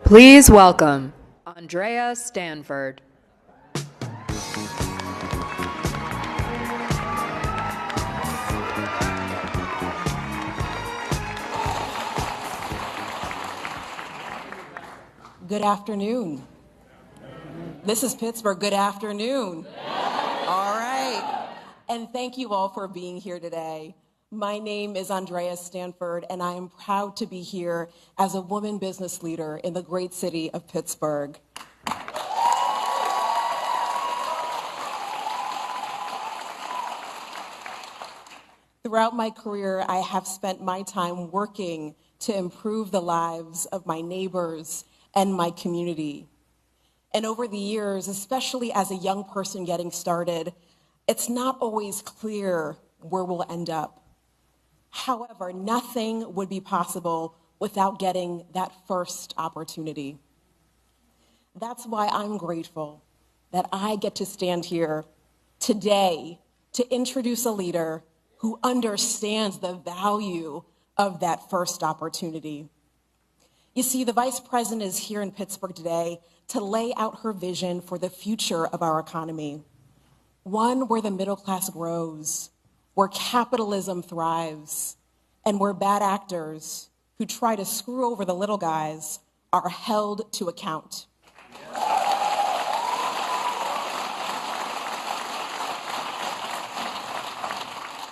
Please welcome Andrea Stanford. Good afternoon. This is Pittsburgh. Good afternoon. All right. And thank you all for being here today. My name is Andrea Stanford, and I am proud to be here as a woman business leader in the great city of Pittsburgh. Throughout my career, I have spent my time working to improve the lives of my neighbors and my community. And over the years, especially as a young person getting started, it's not always clear where we'll end up. However, nothing would be possible without getting that first opportunity. That's why I'm grateful that I get to stand here today to introduce a leader who understands the value of that first opportunity. You see, the Vice President is here in Pittsburgh today to lay out her vision for the future of our economy, one where the middle class grows, where capitalism thrives, and where bad actors who try to screw over the little guys are held to account.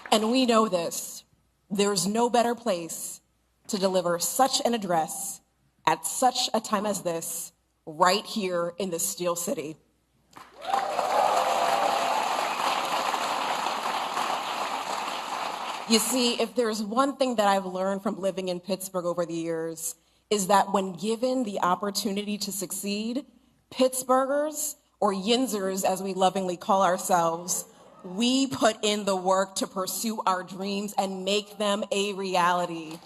And we know this. There's no better place to deliver such an address at such a time as this, right here in the Steel City. You see, if there's one thing that I've learned from living in Pittsburgh over the years, is that when given the opportunity to succeed, Pittsburghers, or Yinzers as we lovingly call ourselves, we put in the work to pursue our dreams and make them a reality.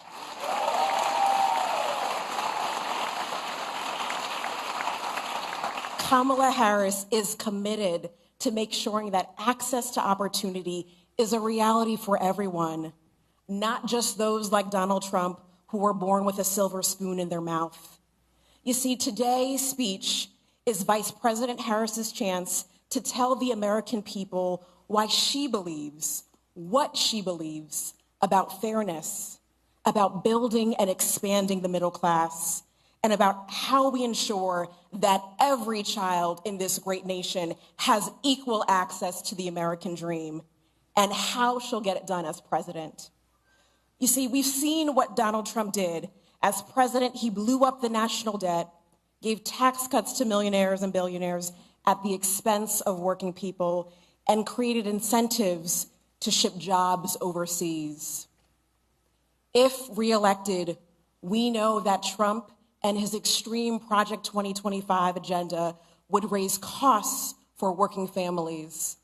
Kamala Harris is committed to make sure that access to opportunity is a reality for everyone, not just those like Donald Trump who were born with a silver spoon in their mouth. You see, today's speech is Vice President Harris's chance to tell the American people why she believes, what she believes about fairness, about building and expanding the middle class, and about how we ensure that every child in this great nation has equal access to the American dream, and how she'll get it done as president. You see, we've seen what Donald Trump did. As president, he blew up the national debt, gave tax cuts to millionaires and billionaires at the expense of working people, and created incentives to ship jobs overseas. If reelected, we know that Trump and his extreme Project 2025 agenda would raise costs for working families,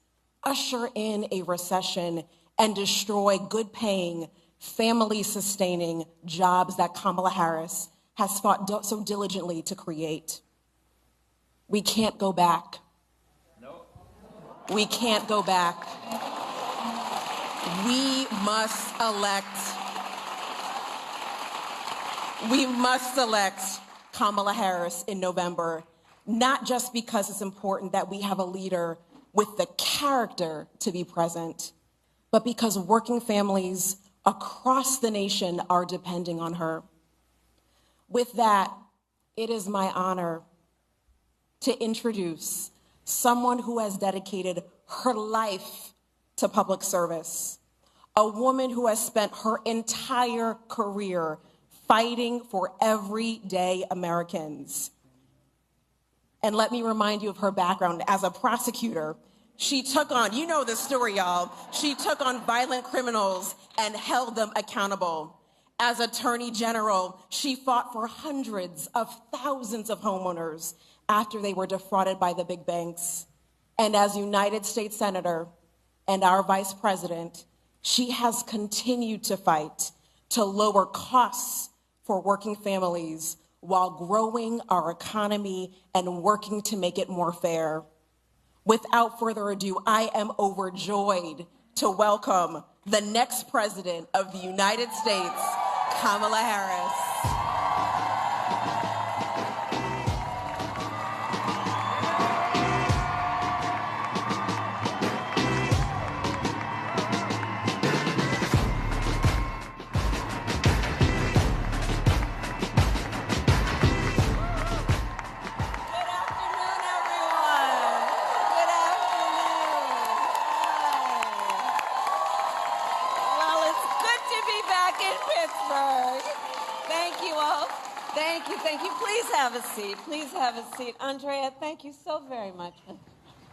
usher in a recession, and destroy good-paying, family-sustaining jobs that Kamala Harris has fought so diligently to create. We can't go back. We can't go back. We must elect Kamala Harris in November, not just because it's important that we have a leader with the character to be present, but because working families across the nation are depending on her. With that, it is my honor to introduce someone who has dedicated her life to public service, a woman who has spent her entire career fighting for everyday Americans. And let me remind you of her background. As a prosecutor, she took on, you know the story, y'all, she took on violent criminals and held them accountable. As Attorney General, she fought for hundreds of thousands of homeowners after they were defrauded by the big banks. And as United States Senator and our Vice President, she has continued to fight to lower costs for working families while growing our economy and working to make it more fair. Without further ado, I am overjoyed to welcome the next President of the United States, Kamala Harris. Please have a seat. Please have a seat. Andrea, thank you so very much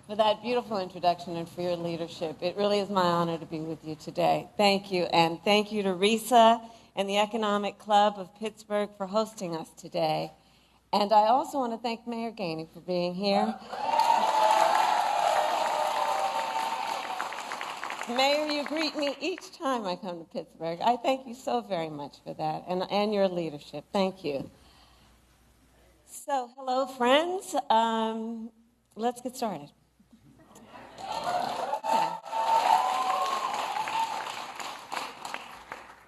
for that beautiful introduction and for your leadership. It really is my honor to be with you today. Thank you. And thank you to Risa and the Economic Club of Pittsburgh for hosting us today. And I also want to thank Mayor Gainey for being here. Mayor, you greet me each time I come to Pittsburgh. I thank you so very much for that and your leadership. Thank you. So, hello, friends. Let's get started. Okay.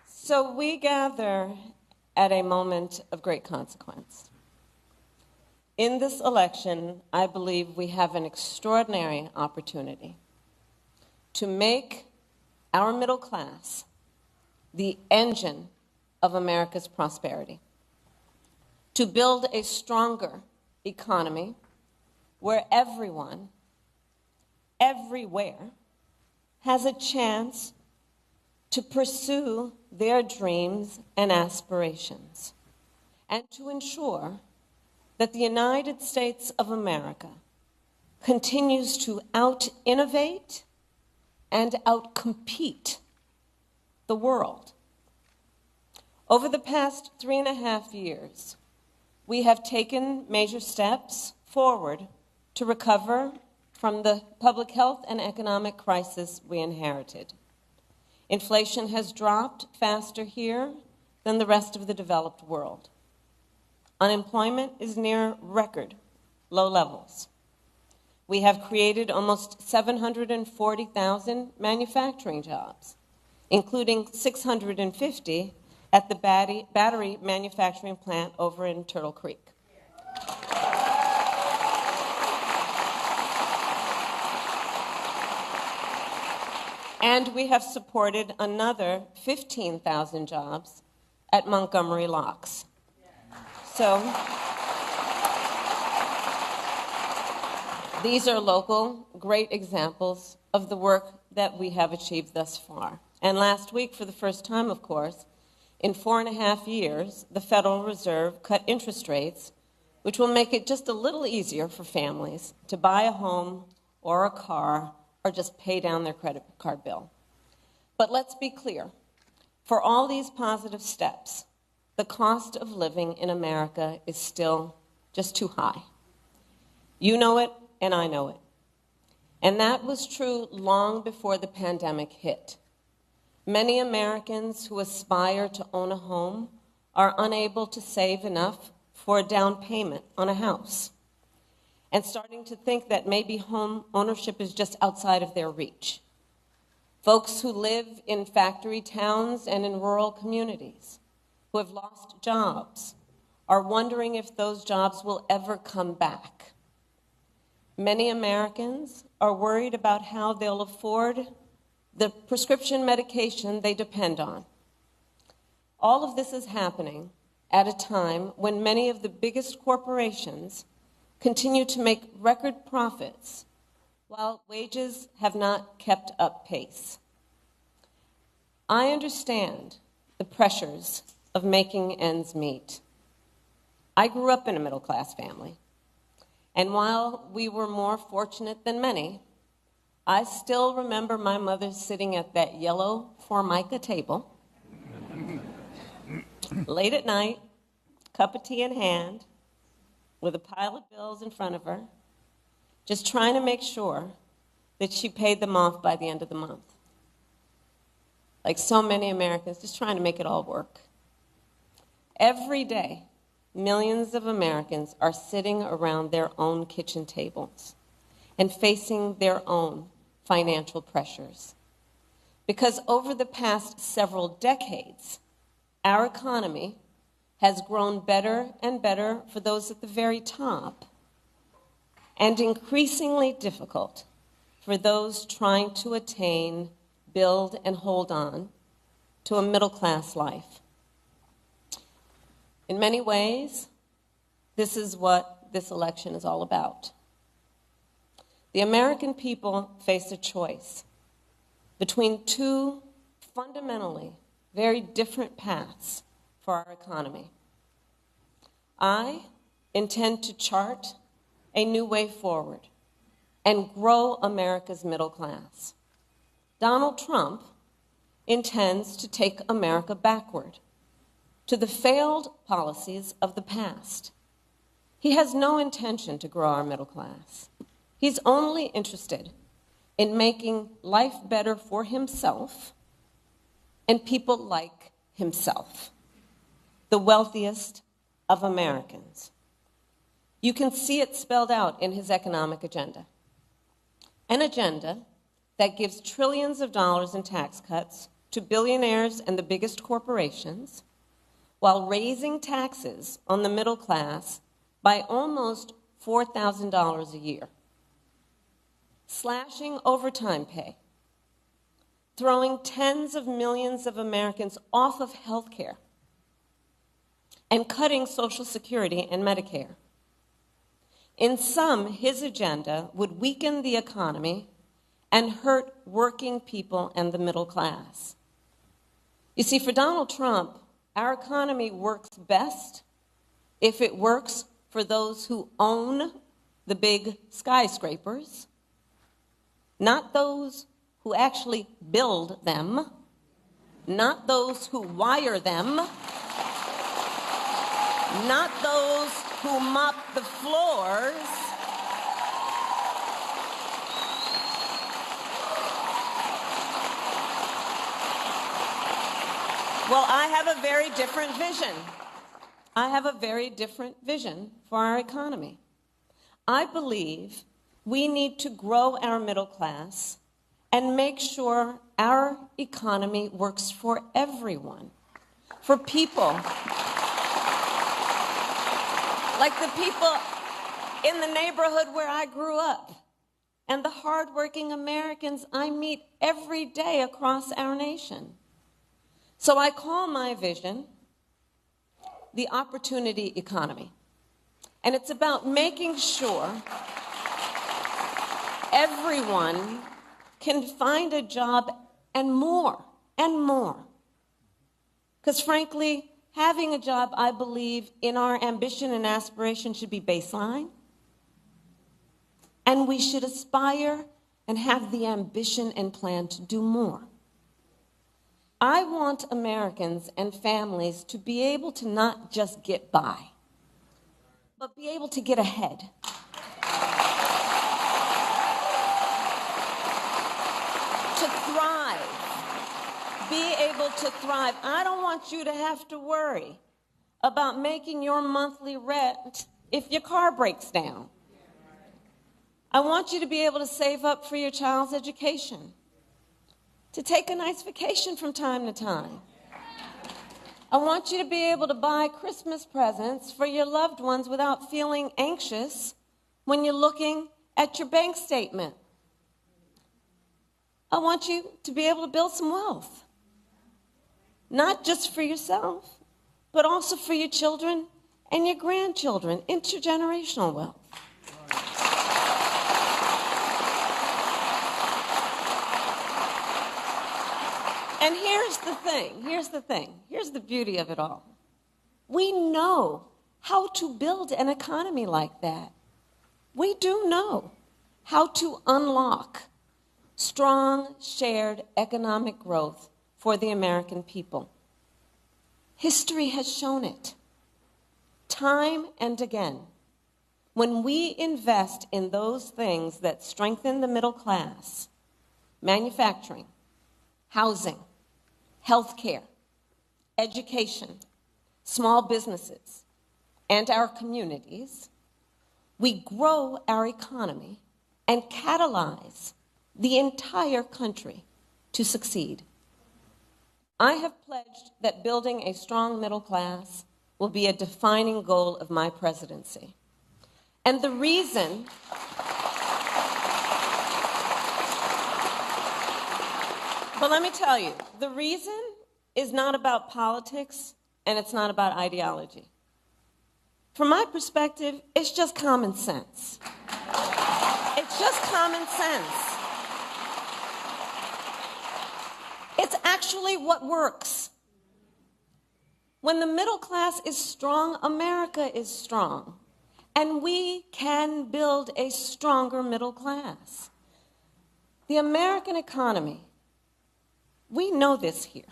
So we gather at a moment of great consequence. In this election, I believe we have an extraordinary opportunity to make our middle class the engine of America's prosperity, to build a stronger economy where everyone, everywhere, has a chance to pursue their dreams and aspirations, and to ensure that the United States of America continues to out-innovate and out-compete the world. Over the past 3.5 years, we have taken major steps forward to recover from the public health and economic crisis we inherited. Inflation has dropped faster here than the rest of the developed world. Unemployment is near record low levels. We have created almost 740,000 manufacturing jobs, including 650 at the battery manufacturing plant over in Turtle Creek. And we have supported another 15,000 jobs at Montgomery Locks. So these are local, great examples of the work that we have achieved thus far. And last week, for the first time, of course, in 4.5 years, the Federal Reserve cut interest rates, which will make it just a little easier for families to buy a home or a car or just pay down their credit card bill. But let's be clear. For all these positive steps, the cost of living in America is still just too high. You know it, and I know it. And that was true long before the pandemic hit. Many Americans who aspire to own a home are unable to save enough for a down payment on a house, and starting to think that maybe home ownership is just outside of their reach. Folks who live in factory towns and in rural communities, who have lost jobs, are wondering if those jobs will ever come back. Many Americans are worried about how they'll afford the prescription medication they depend on. All of this is happening at a time when many of the biggest corporations continue to make record profits while wages have not kept up pace. I understand the pressures of making ends meet. I grew up in a middle-class family, and while we were more fortunate than many, I still remember my mother sitting at that yellow Formica table, late at night, cup of tea in hand, with a pile of bills in front of her, just trying to make sure that she paid them off by the end of the month. Like so many Americans, just trying to make it all work. Every day, millions of Americans are sitting around their own kitchen tables and facing their own financial pressures. Because over the past several decades, our economy has grown better and better for those at the very top, and increasingly difficult for those trying to attain, build, and hold on to a middle-class life. In many ways, this is what this election is all about. The American people face a choice between two fundamentally very different paths for our economy. I intend to chart a new way forward and grow America's middle class. Donald Trump intends to take America backward to the failed policies of the past. He has no intention to grow our middle class. He's only interested in making life better for himself and people like himself, the wealthiest of Americans. You can see it spelled out in his economic agenda. An agenda that gives trillions of dollars in tax cuts to billionaires and the biggest corporations, while raising taxes on the middle class by almost $4,000 a year, slashing overtime pay, throwing tens of millions of Americans off of health care, and cutting Social Security and Medicare. In sum, his agenda would weaken the economy and hurt working people and the middle class. You see, for Donald Trump, our economy works best if it works for those who own the big skyscrapers, not those who actually build them, not those who wire them, not those who mop the floors, well, I have a very different vision. I have a very different vision for our economy. I believe we need to grow our middle class and make sure our economy works for everyone, for people like the people in the neighborhood where I grew up and the hardworking Americans I meet every day across our nation. So I call my vision the opportunity economy. And it's about making sure everyone can find a job and more, and more. Because frankly, having a job, I believe, in our ambition and aspiration should be baseline. And we should aspire and have the ambition and plan to do more. I want Americans and families to be able to not just get by, but be able to get ahead. To thrive. Be able to thrive. I don't want you to have to worry about making your monthly rent if your car breaks down. I want you to be able to save up for your child's education, to take a nice vacation from time to time. I want you to be able to buy Christmas presents for your loved ones without feeling anxious when you're looking at your bank statement. I want you to be able to build some wealth, not just for yourself, but also for your children and your grandchildren, intergenerational wealth. And here's the beauty of it all. We know how to build an economy like that. We do know how to unlock strong, shared economic growth for the American people. History has shown it, time and again. When we invest in those things that strengthen the middle class, manufacturing, housing, healthcare, education, small businesses, and our communities, we grow our economy and catalyze the entire country to succeed. I have pledged that building a strong middle class will be a defining goal of my presidency. And the reason but let me tell you, the reason is not about politics and it's not about ideology. From my perspective, it's just common sense. It's just common sense. It's actually what works. When the middle class is strong, America is strong. And we can build a stronger middle class. The American economy, we know this here.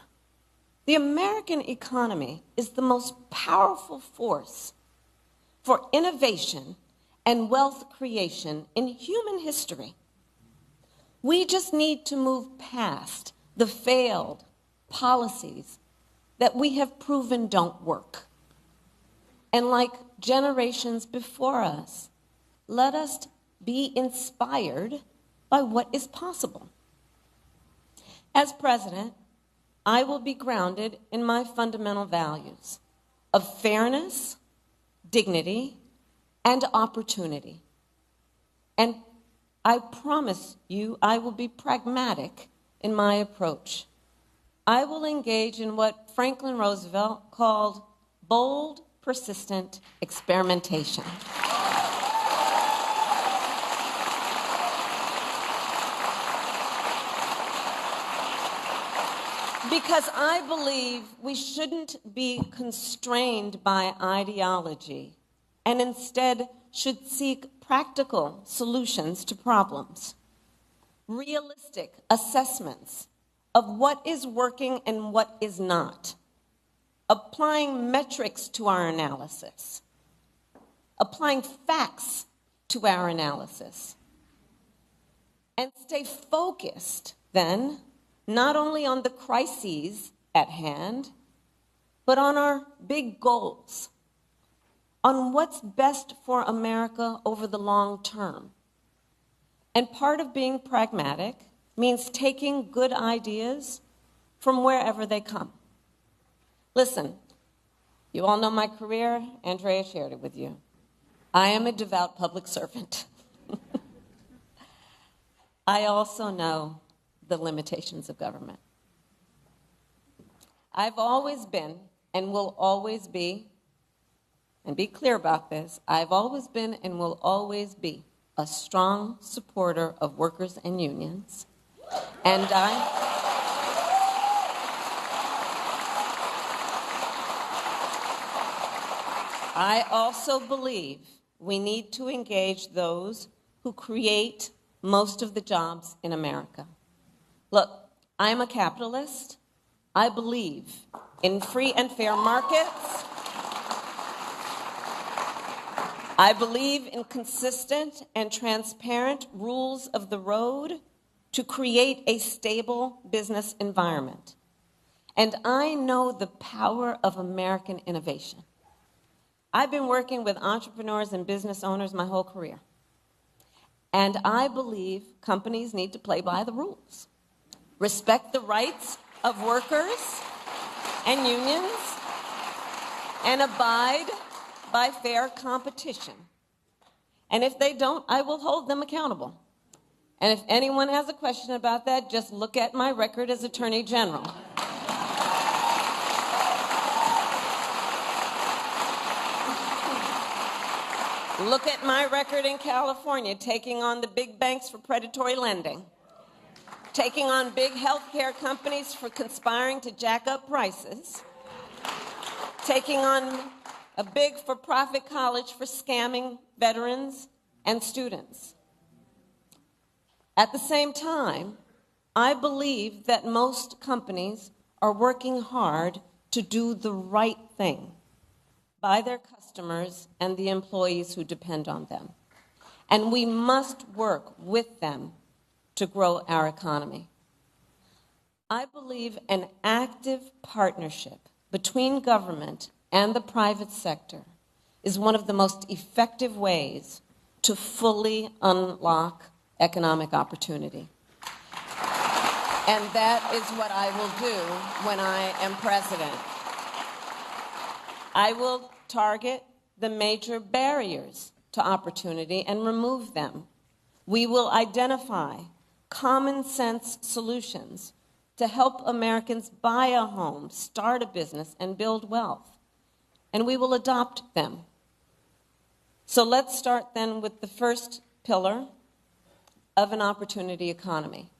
The American economy is the most powerful force for innovation and wealth creation in human history. We just need to move past the failed policies that we have proven don't work. And like generations before us, let us be inspired by what is possible. As president, I will be grounded in my fundamental values of fairness, dignity, and opportunity. And I promise you, I will be pragmatic in my approach. I will engage in what Franklin Roosevelt called bold, persistent experimentation. Because I believe we shouldn't be constrained by ideology and instead should seek practical solutions to problems, realistic assessments of what is working and what is not, applying metrics to our analysis, applying facts to our analysis, and stay focused then not only on the crises at hand, but on our big goals, on what's best for America over the long term. And part of being pragmatic means taking good ideas from wherever they come. Listen, you all know my career. Andrea shared it with you. I am a devout public servant. I also know the limitations of government. I've always been and will always be, and be clear about this, I've always been and will always be a strong supporter of workers and unions. And I also believe we need to engage those who create most of the jobs in America. Look, I'm a capitalist. I believe in free and fair markets. I believe in consistent and transparent rules of the road to create a stable business environment. And I know the power of American innovation. I've been working with entrepreneurs and business owners my whole career. And I believe companies need to play by the rules. Respect the rights of workers and unions, and abide by fair competition. And if they don't, I will hold them accountable. And if anyone has a question about that, just look at my record as Attorney General. Look at my record in California, taking on the big banks for predatory lending, taking on big healthcare companies for conspiring to jack up prices, taking on a big for-profit college for scamming veterans and students. At the same time, I believe that most companies are working hard to do the right thing by their customers and the employees who depend on them. And we must work with them to grow our economy. I believe an active partnership between government and the private sector is one of the most effective ways to fully unlock economic opportunity. And that is what I will do when I am president. I will target the major barriers to opportunity and remove them. We will identify common sense solutions to help Americans buy a home, start a business, and build wealth. And we will adopt them. So let's start then with the first pillar of an opportunity economy,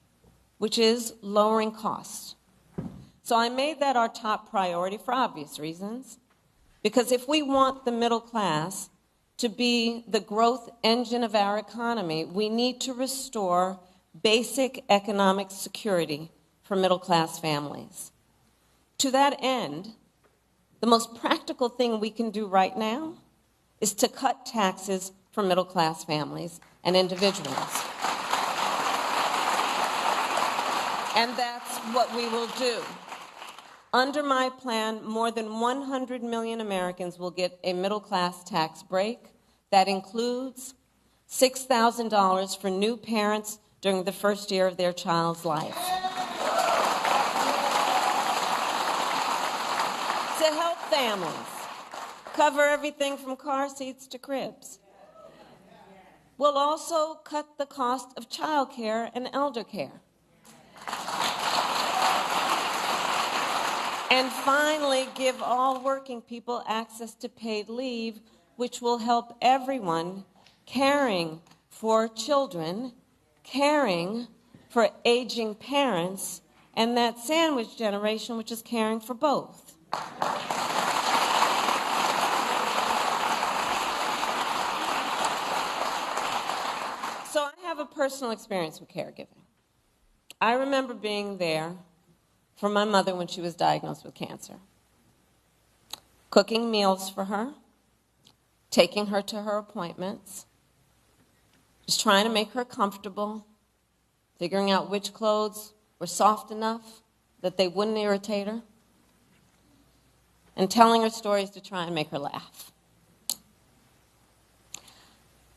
which is lowering costs. So I made that our top priority for obvious reasons, because if we want the middle class to be the growth engine of our economy, we need to restore basic economic security for middle-class families. To that end, the most practical thing we can do right now is to cut taxes for middle-class families and individuals. And that's what we will do. Under my plan, more than 100 million Americans will get a middle-class tax break. That includes $6,000 for new parents during the first year of their child's life. To help families cover everything from car seats to cribs. We'll also cut the cost of child care and elder care. And finally, give all working people access to paid leave, which will help everyone caring for children, caring for aging parents, and that sandwich generation, which is caring for both. So I have a personal experience with caregiving. I remember being there for my mother when she was diagnosed with cancer, cooking meals for her, taking her to her appointments, just trying to make her comfortable, figuring out which clothes were soft enough that they wouldn't irritate her, and telling her stories to try and make her laugh.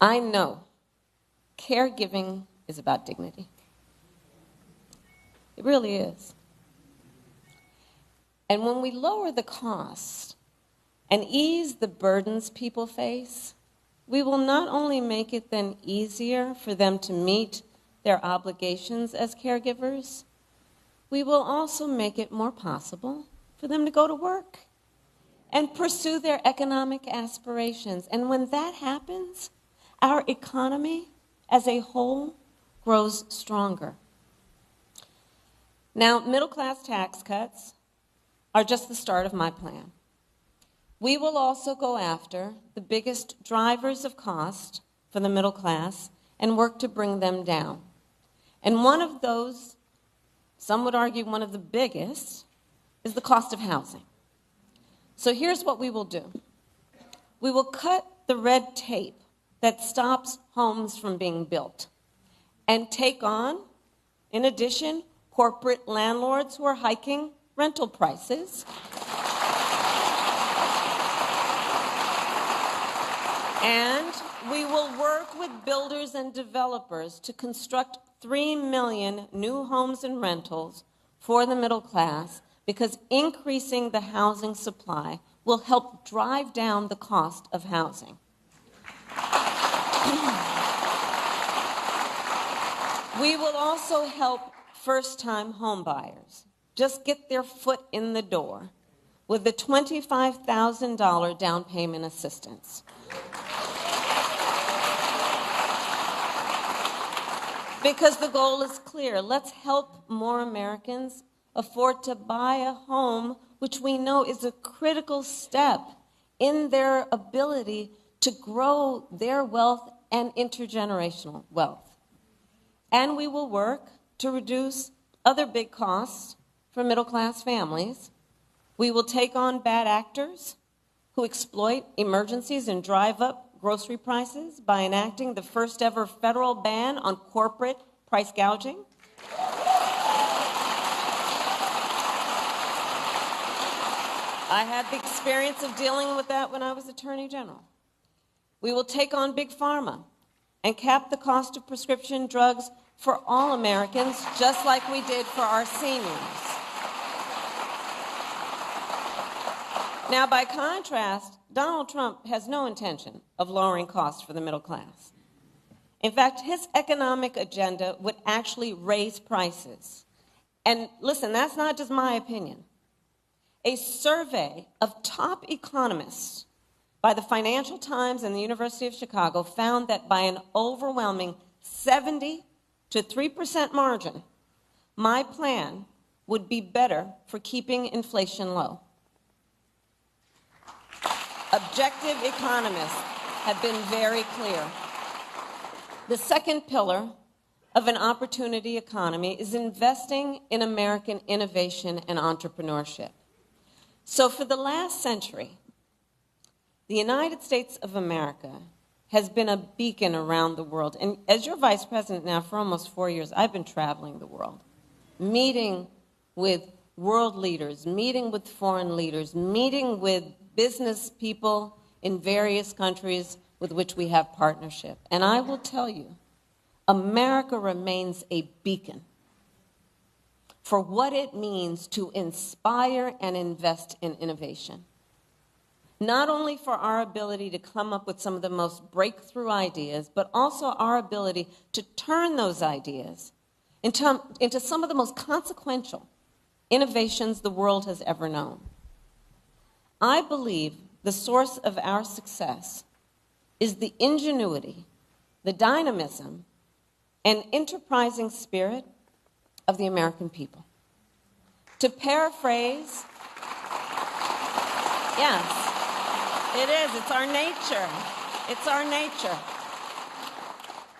I know caregiving is about dignity. It really is. And when we lower the cost and ease the burdens people face, we will not only make it then easier for them to meet their obligations as caregivers, we will also make it more possible for them to go to work and pursue their economic aspirations. And when that happens, our economy as a whole grows stronger. Now, middle-class tax cuts are just the start of my plan. We will also go after the biggest drivers of cost for the middle class and work to bring them down. And one of those, some would argue one of the biggest, is the cost of housing. So here's what we will do. We will cut the red tape that stops homes from being built and take on, in addition, corporate landlords who are hiking rental prices. And we will work with builders and developers to construct 3 million new homes and rentals for the middle class, because increasing the housing supply will help drive down the cost of housing. We will also help first-time homebuyers just get their foot in the door with the $25,000 down payment assistance. Because the goal is clear. Let's help more Americans afford to buy a home, which we know is a critical step in their ability to grow their wealth and intergenerational wealth. And we will work to reduce other big costs for middle-class families. We will take on bad actors who exploit emergencies and drive up grocery prices by enacting the first ever federal ban on corporate price gouging. I had the experience of dealing with that when I was Attorney General. We will take on Big Pharma and cap the cost of prescription drugs for all Americans, just like we did for our seniors. Now, by contrast, Donald Trump has no intention of lowering costs for the middle class. In fact, his economic agenda would actually raise prices. And listen, that's not just my opinion. A survey of top economists by the Financial Times and the University of Chicago found that by an overwhelming 70 to 3% margin, my plan would be better for keeping inflation low. Objective economists have been very clear. The second pillar of an opportunity economy is investing in American innovation and entrepreneurship. So for the last century, the United States of America has been a beacon around the world. And as your vice president now for almost 4 years, I've been traveling the world, meeting with world leaders, meeting with foreign leaders, meeting with business people in various countries with which we have partnership. And I will tell you, America remains a beacon for what it means to inspire and invest in innovation. Not only for our ability to come up with some of the most breakthrough ideas, but also our ability to turn those ideas into some of the most consequential innovations the world has ever known. I believe the source of our success is the ingenuity, the dynamism, and enterprising spirit of the American people. To paraphrase, yes, it is. It's our nature. It's our nature.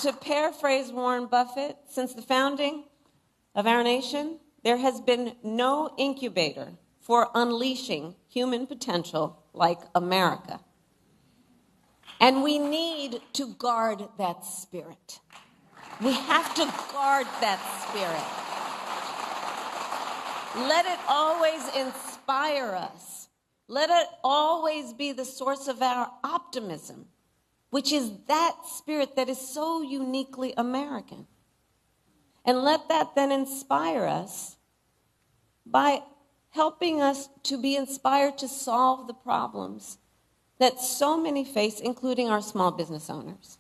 To paraphrase Warren Buffett, since the founding of our nation, there has been no incubator for unleashing human potential like America. And we need to guard that spirit. We have to guard that spirit. Let it always inspire us. Let it always be the source of our optimism, which is that spirit that is so uniquely American. And let that then inspire us by helping us to be inspired to solve the problems that so many face, including our small business owners.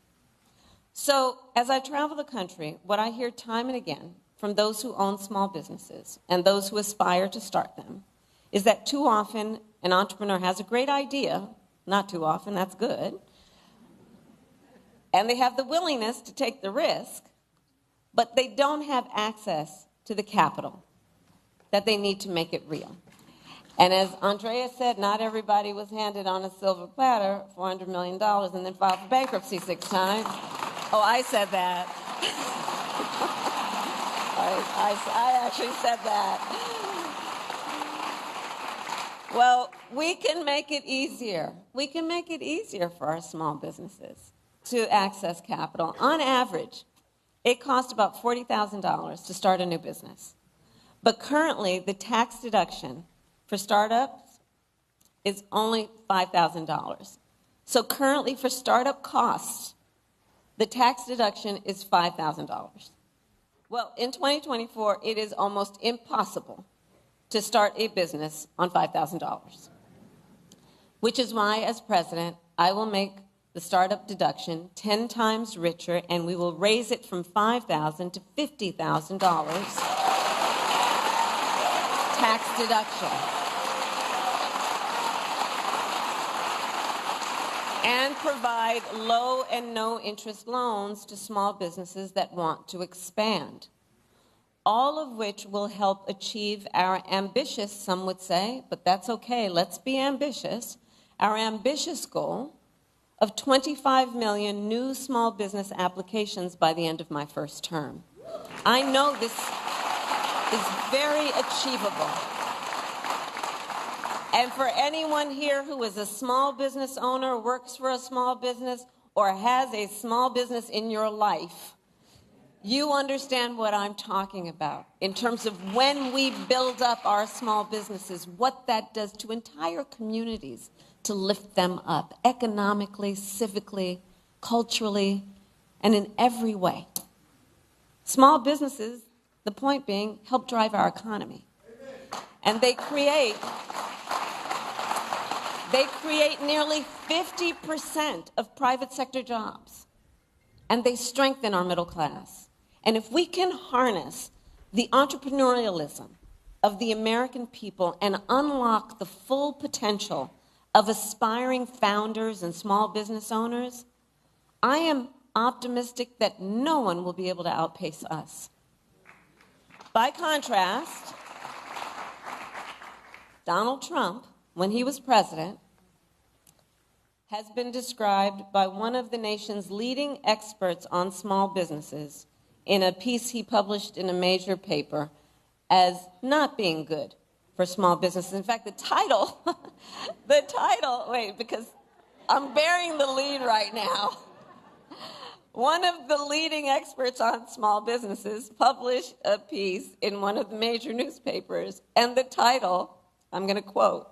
So as I travel the country, what I hear time and again from those who own small businesses and those who aspire to start them is that too often an entrepreneur has a great idea, not too often, that's good, and they have the willingness to take the risk, but they don't have access to the capital that they need to make it real. And as Andrea said, not everybody was handed on a silver platter $400 million and then filed for bankruptcy 6 times. Oh, I said that. I actually said that. Well, we can make it easier. We can make it easier for our small businesses to access capital. On average, it costs about $40,000 to start a new business. But currently, the tax deduction for startups is only $5,000. So currently, for startup costs, the tax deduction is $5,000. Well, in 2024, it is almost impossible to start a business on $5,000, which is why, as president, I will make the startup deduction 10 times richer, and we will raise it from $5,000 to $50,000 tax deduction. And provide low and no interest loans to small businesses that want to expand. All of which will help achieve our ambitious, some would say, but that's okay, let's be ambitious, our ambitious goal of 25 million new small business applications by the end of my first term. I know this is very achievable. And for anyone here who is a small business owner, works for a small business, or has a small business in your life, you understand what I'm talking about in terms of when we build up our small businesses, what that does to entire communities to lift them up economically, civically, culturally, and in every way. Small businesses, the point being, help drive our economy. And they create nearly 50% of private sector jobs. And they strengthen our middle class. And if we can harness the entrepreneurialism of the American people and unlock the full potential of aspiring founders and small business owners, I am optimistic that no one will be able to outpace us. By contrast, Donald Trump, when he was president, has been described by one of the nation's leading experts on small businesses in a piece he published in a major paper as not being good for small businesses. In fact, the title, because I'm bearing the lead right now. One of the leading experts on small businesses published a piece in one of the major newspapers, and the title, I'm going to quote,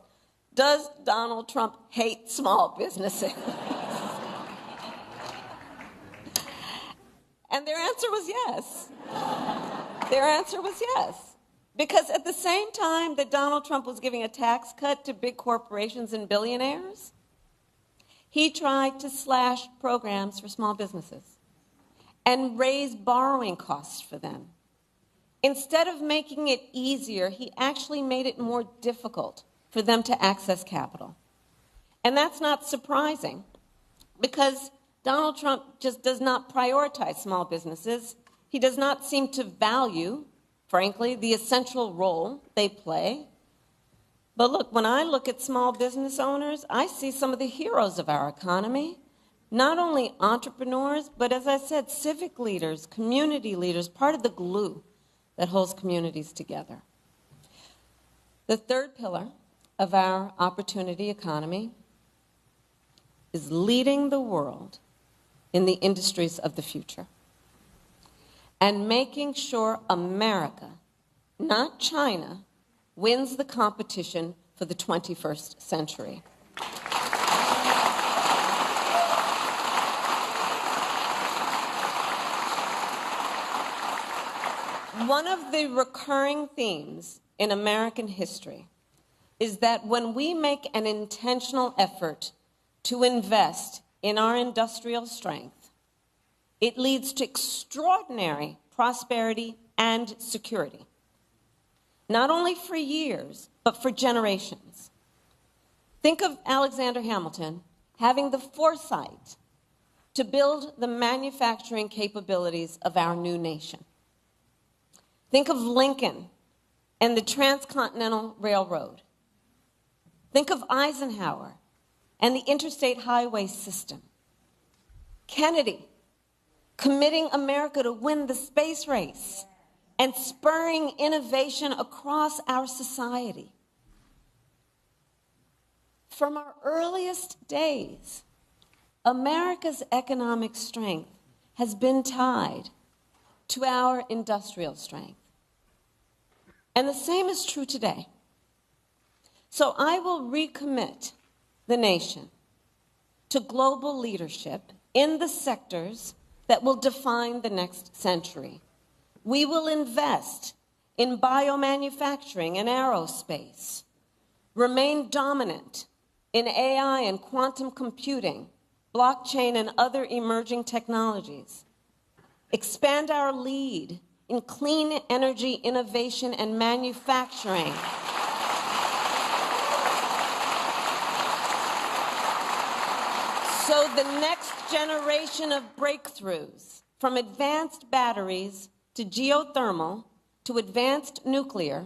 "Does Donald Trump hate small businesses?" And their answer was yes. Their answer was yes. Because at the same time that Donald Trump was giving a tax cut to big corporations and billionaires, he tried to slash programs for small businesses and raise borrowing costs for them. Instead of making it easier, he actually made it more difficult for them to access capital. And that's not surprising, because Donald Trump just does not prioritize small businesses. He does not seem to value, frankly, the essential role they play. But look, when I look at small business owners, I see some of the heroes of our economy. Not only entrepreneurs, but as I said, civic leaders, community leaders, part of the glue that holds communities together. The third pillar of our opportunity economy is leading the world in the industries of the future and making sure America, not China, wins the competition for the 21st century. One of the recurring themes in American history is that when we make an intentional effort to invest in our industrial strength, it leads to extraordinary prosperity and security, not only for years, but for generations. Think of Alexander Hamilton having the foresight to build the manufacturing capabilities of our new nation. Think of Lincoln and the Transcontinental Railroad. Think of Eisenhower and the interstate highway system. Kennedy committing America to win the space race and spurring innovation across our society. From our earliest days, America's economic strength has been tied to our industrial strength. And the same is true today. So I will recommit the nation to global leadership in the sectors that will define the next century. We will invest in biomanufacturing and aerospace, remain dominant in AI and quantum computing, blockchain and other emerging technologies, expand our lead in clean energy innovation and manufacturing, so the next generation of breakthroughs, from advanced batteries to geothermal to advanced nuclear,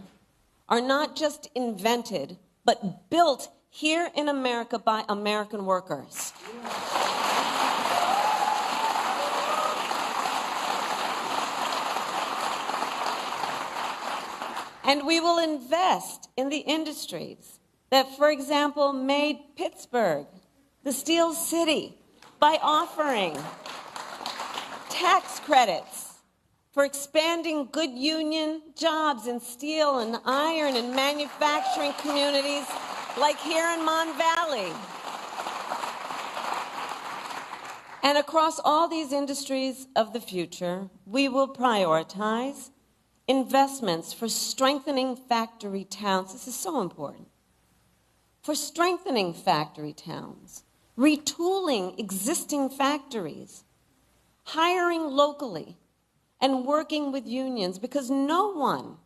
are not just invented, but built here in America by American workers. And we will invest in the industries that, for example, made Pittsburgh the Steel City by offering tax credits for expanding good union jobs in steel and iron and manufacturing communities like here in Mon Valley. And across all these industries of the future, we will prioritize investments for strengthening factory towns. This is so important. For strengthening factory towns, retooling existing factories, hiring locally, and working with unions, because no one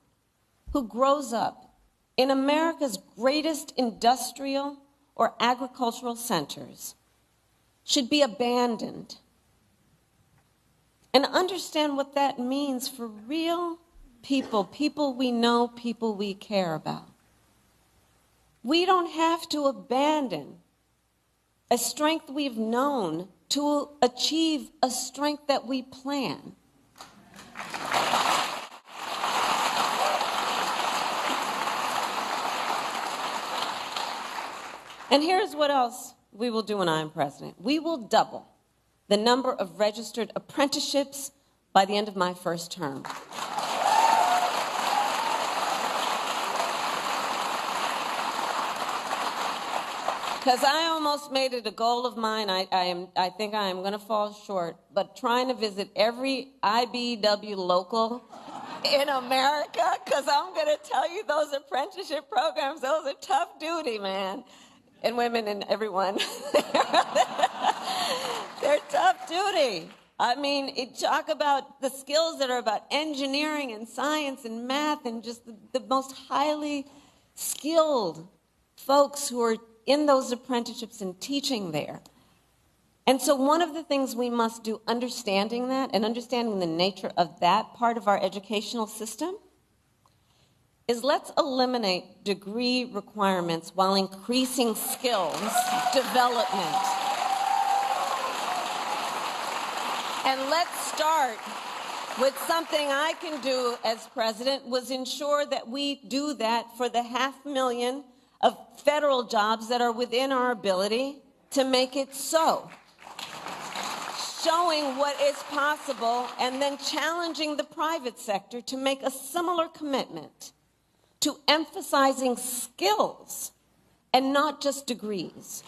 who grows up in America's greatest industrial or agricultural centers should be abandoned. And understand what that means for real people, people we know, people we care about. We don't have to abandon a strength we've known, to achieve a strength that we plan. And here's what else we will do when I am president. We will double the number of registered apprenticeships by the end of my first term. Because I almost made it a goal of mine. I think I am going to fall short, but trying to visit every IBEW local in America, because I'm going to tell you, those apprenticeship programs, those are tough duty, man. And women and everyone. They're tough duty. I mean, talk about the skills that are about engineering and science and math and just the most highly skilled folks who are in those apprenticeships and teaching there. And so one of the things we must do, understanding that and understanding the nature of that part of our educational system, is let's eliminate degree requirements while increasing skills development. And let's start with something I can do as president, was ensure that we do that for the 500,000 of federal jobs that are within our ability to make it so. Showing what is possible and then challenging the private sector to make a similar commitment to emphasizing skills and not just degrees.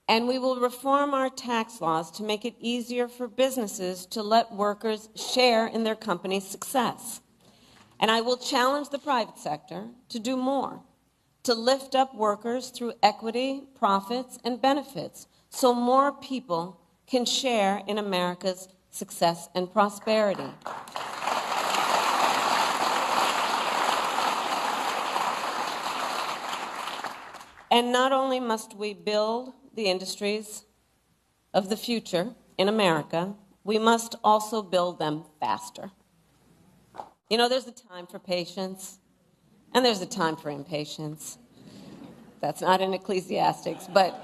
And we will reform our tax laws to make it easier for businesses to let workers share in their company's success. And I will challenge the private sector to do more, to lift up workers through equity, profits, and benefits, so more people can share in America's success and prosperity. And not only must we build the industries of the future in America, we must also build them faster. You know, there's a time for patience, and there's a time for impatience. That's not in Ecclesiastics, but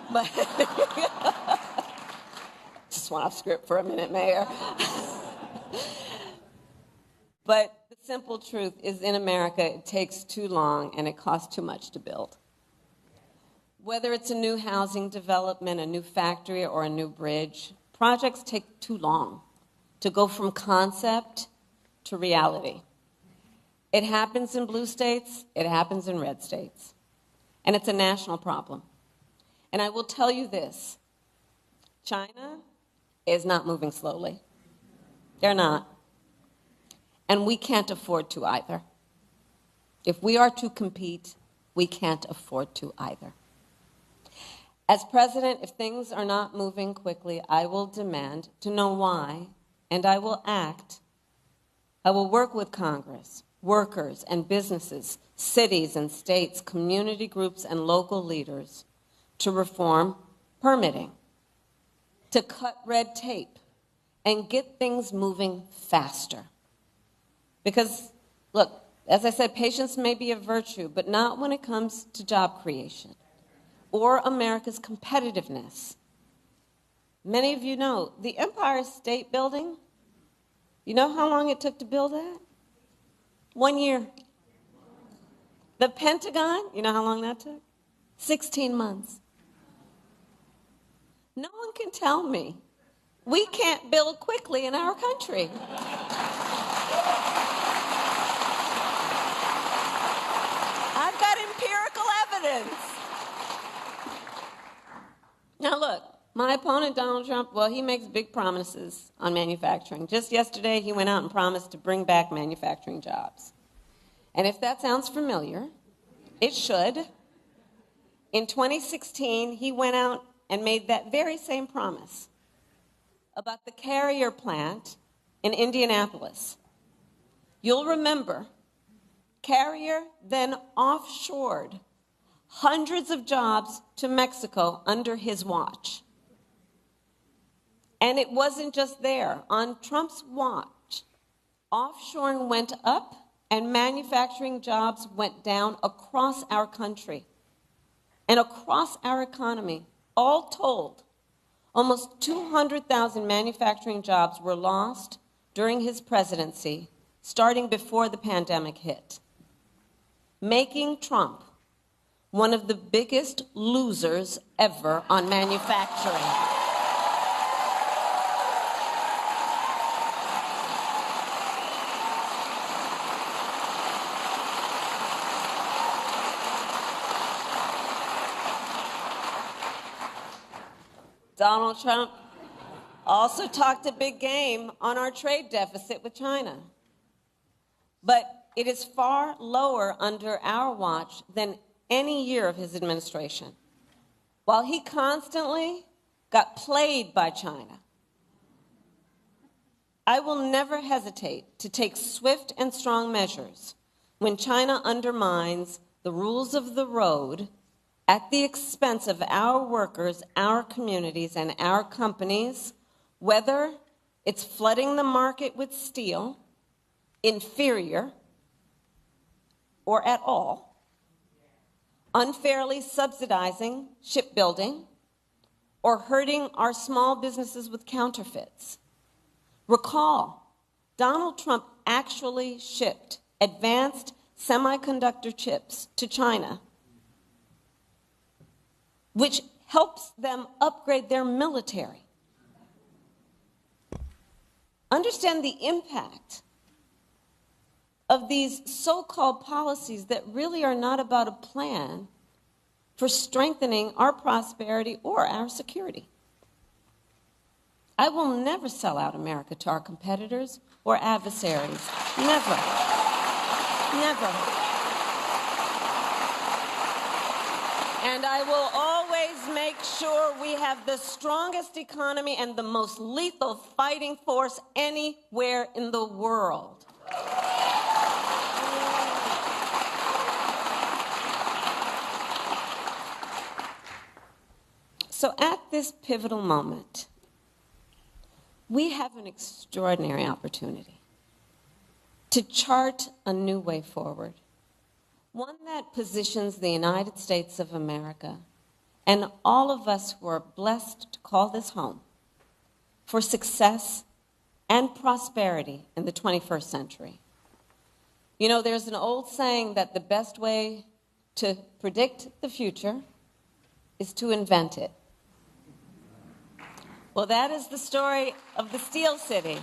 just went off script for a minute, Mayor. But the simple truth is, in America, it takes too long and it costs too much to build. Whether it's a new housing development, a new factory, or a new bridge, projects take too long to go from concept to reality. It happens in blue states, it happens in red states, and it's a national problem. And I will tell you this, China is not moving slowly. They're not. And we can't afford to either. If we are to compete, we can't afford to either. As president, if things are not moving quickly, I will demand to know why, and I will act. I will work with Congress, workers and businesses, cities and states, community groups and local leaders to reform permitting, to cut red tape, and get things moving faster. Because, look, as I said, patience may be a virtue, but not when it comes to job creation or America's competitiveness. Many of you know the Empire State Building. You know how long it took to build that? 1 year. The Pentagon, you know how long that took? 16 months. No one can tell me we can't build quickly in our country. I've got empirical evidence. Now look, my opponent, Donald Trump, well, he makes big promises on manufacturing. Just yesterday, he went out and promised to bring back manufacturing jobs. And if that sounds familiar, it should. In 2016, he went out and made that very same promise about the Carrier plant in Indianapolis. You'll remember, Carrier then offshored hundreds of jobs to Mexico under his watch. And it wasn't just there. On Trump's watch, offshoring went up and manufacturing jobs went down across our country and across our economy. All told, almost 200,000 manufacturing jobs were lost during his presidency, starting before the pandemic hit, making Trump one of the biggest losers ever on manufacturing. Donald Trump also talked a big game on our trade deficit with China. But it is far lower under our watch than any year of his administration. While he constantly got played by China, I will never hesitate to take swift and strong measures when China undermines the rules of the road at the expense of our workers, our communities, and our companies, whether it's flooding the market with steel, inferior, or at all, unfairly subsidizing shipbuilding, or hurting our small businesses with counterfeits. Recall, Donald Trump actually shipped advanced semiconductor chips to China, which helps them upgrade their military. Understand the impact of these so-called policies that really are not about a plan for strengthening our prosperity or our security. I will never sell out America to our competitors or adversaries. Never. Never. And I will always make sure we have the strongest economy and the most lethal fighting force anywhere in the world. So at this pivotal moment, we have an extraordinary opportunity to chart a new way forward, one that positions the United States of America and all of us who are blessed to call this home for success and prosperity in the 21st century. You know, there's an old saying that the best way to predict the future is to invent it. Well, that is the story of the Steel City.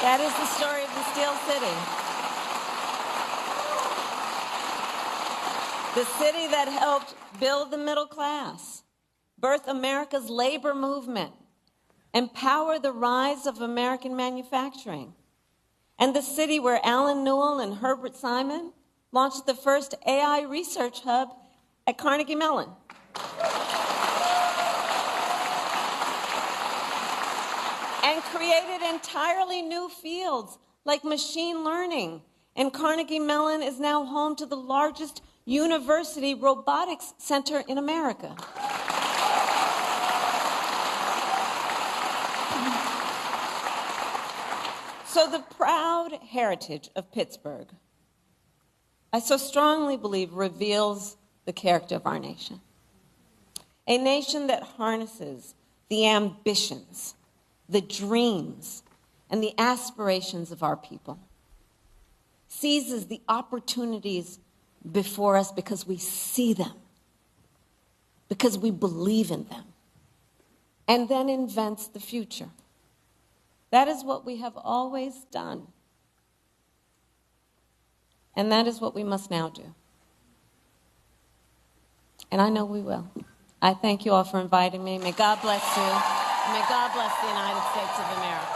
That is the story of the Steel City. The city that helped build the middle class, birth America's labor movement, empower the rise of American manufacturing, and the city where Alan Newell and Herbert Simon launched the first AI research hub at Carnegie Mellon. And created entirely new fields like machine learning. And Carnegie Mellon is now home to the largest university robotics center in America. So the proud heritage of Pittsburgh, I so strongly believe, reveals the character of our nation. A nation that harnesses the ambitions, the dreams, and the aspirations of our people, seizes the opportunities before us because we see them, because we believe in them, and then invents the future. That is what we have always done. And that is what we must now do. And I know we will. I thank you all for inviting me. May God bless you. And may God bless the United States of America.